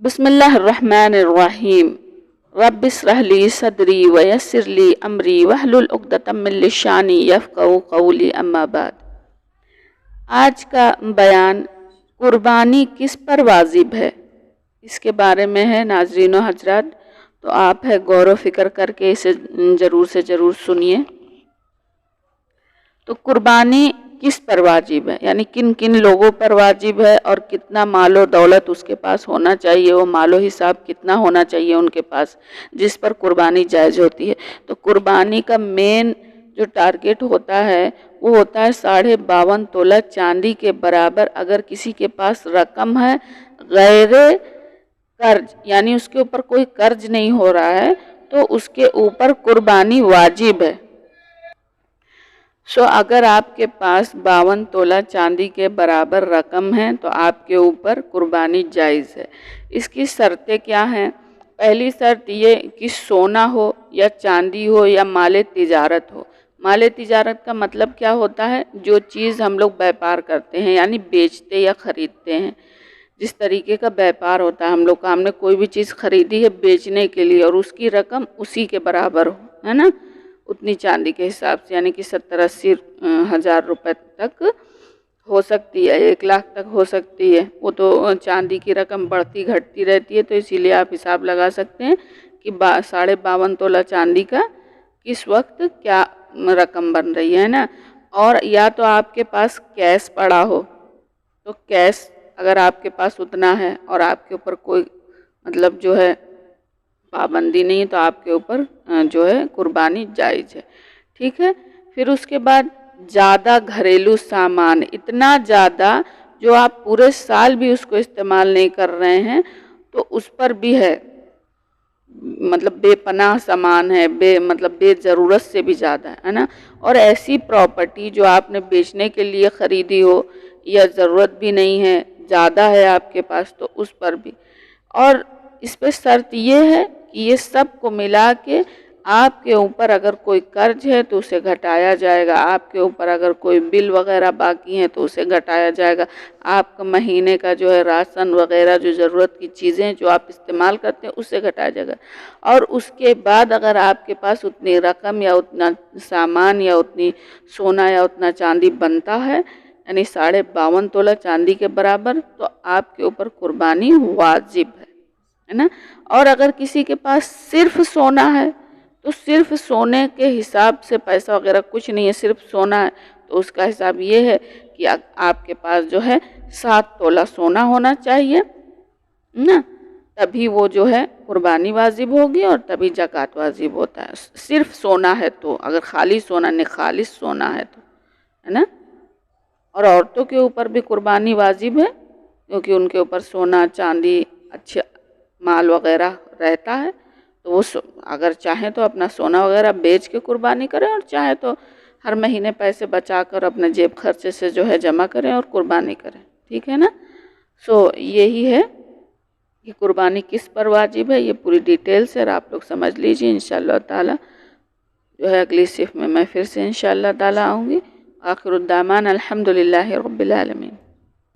بسم اللہ الرحمن الرحیم رب اشرح لی صدری ویسر لی امری واحلل عقدۃ من لسانی یفقہوا قولی اما بعد۔ آج کا بیان قربانی کس پر واجب ہے اس کے بارے میں ہے ناظرین و حضرات، تو آپ ہے غور و فکر کر کے اسے ضرور سے ضرور سنیے۔ تو قربانی کس پر واجب ہے، یعنی کن کن لوگوں پر واجب ہے، اور کتنا مال و دولت اس کے پاس ہونا چاہیے، وہ مال و حساب کتنا ہونا چاہیے ان کے پاس جس پر قربانی جائز ہوتی ہے۔ تو قربانی کا مین جو ٹارگیٹ ہوتا ہے وہ ہوتا ہے 52.5 تولہ چاندی کے برابر اگر کسی کے پاس رقم ہے غیر قرض، یعنی اس کے اوپر کوئی قرض نہیں ہو رہا ہے تو اس کے اوپر قربانی واجب ہے۔ اگر آپ کے پاس 52 تولہ چاندی کے برابر رقم ہے تو آپ کے اوپر قربانی جائز ہے۔ اس کی شرطیں کیا ہیں؟ پہلی شرط یہ کہ سونا ہو یا چاندی ہو یا مال تجارت ہو۔ مال تجارت کا مطلب کیا ہوتا ہے؟ جو چیز ہم لوگ بیپار کرتے ہیں، یعنی بیچتے یا خریدتے ہیں۔ جس طریقے کا بیپار ہوتا ہے ہم نے کوئی بھی چیز خریدی ہے بیچنے کے لیے اور اس کی رقم اسی کے برابر ہو، ہے نا، اتنی چاندی کے حساب سے، یعنی کہ 70-80 ہزار روپے تک ہو سکتی ہے، 1 لاکھ تک ہو سکتی ہے۔ وہ تو چاندی کی رقم بڑھتی گھٹتی رہتی ہے، تو اسی لیے آپ حساب لگا سکتے ہیں کہ 52.5 تولہ چاندی کا کس وقت کیا رقم بن رہی ہے نا۔ اور یا تو آپ کے پاس کیش پڑا ہو، تو کیش اگر آپ کے پاس اتنا ہے اور آپ کے اوپر کوئی مطلب جو ہے پابندی نہیں ہے تو آپ کے اوپر جو ہے قربانی جائز ہے، ٹھیک ہے۔ پھر اس کے بعد زیادہ گھریلو سامان، اتنا زیادہ جو آپ پورے سال بھی اس کو استعمال نہیں کر رہے ہیں تو اس پر بھی ہے، مطلب بے پناہ سامان ہے، بے ضرورت سے بھی زیادہ ہے نا۔ اور ایسی پراپرٹی جو آپ نے بیچنے کے لیے خریدی ہو یا ضرورت بھی نہیں ہے، زیادہ ہے آپ کے پاس، تو اس پر بھی۔ اور اس پہ شرط یہ ہے کہ یہ سب کو ملا کے آپ کے اوپر اگر کوئی قرض ہے تو اسے گھٹایا جائے گا، آپ کے اوپر اگر کوئی بل وغیرہ باقی ہیں تو اسے گھٹایا جائے گا، آپ کا مہینے کا جو ہے راشن وغیرہ جو ضرورت کی چیزیں جو آپ استعمال کرتے ہیں اسے گھٹایا جائے گا۔ اور اس کے بعد اگر آپ کے پاس اتنی رقم یا اتنا سامان یا اتنی سونا یا اتنا چاندی بنتا ہے، یعنی 52.5 تولہ چاندی کے برابر، تو آپ کے اوپر قربانی واجب ہے نا۔ اور اگر کسی کے پاس صرف سونا ہے تو صرف سونے کے حساب سے پیسہ وغیرہ کچھ نہیں ہے، صرف سونا ہے، تو اس کا حساب یہ ہے کہ آپ کے پاس جو ہے 7 تولہ سونا ہونا چاہیے نا، تبھی وہ جو ہے قربانی واجب ہوگی اور تبھی زکوٰۃ واجب ہوتا ہے۔ صرف سونا ہے تو، اگر خالی سونا نہیں، خالص سونا ہے تو، ہے نا۔ اور عورتوں کے اوپر بھی قربانی واجب ہے کیونکہ ان کے اوپر سونا چاندی اچھا مال وغیرہ رہتا ہے، تو وہ اگر چاہیں تو اپنا سونا وغیرہ بیچ کے قربانی کریں، اور چاہیں تو ہر مہینے پیسے بچا کر اپنے جیب خرچے سے جو ہے جمع کریں اور قربانی کریں، ٹھیک ہے نا۔ یہی ہے کہ قربانی کس پر واجب ہے، یہ پوری ڈیٹیل سے آپ لوگ سمجھ لیجئے۔ انشاءاللہ تعالی جو ہے اگلی صف میں میں پھر سے انشاءاللہ تعالی آؤں گی۔ آخر الدعوانا الحمدللہ رب العالمین۔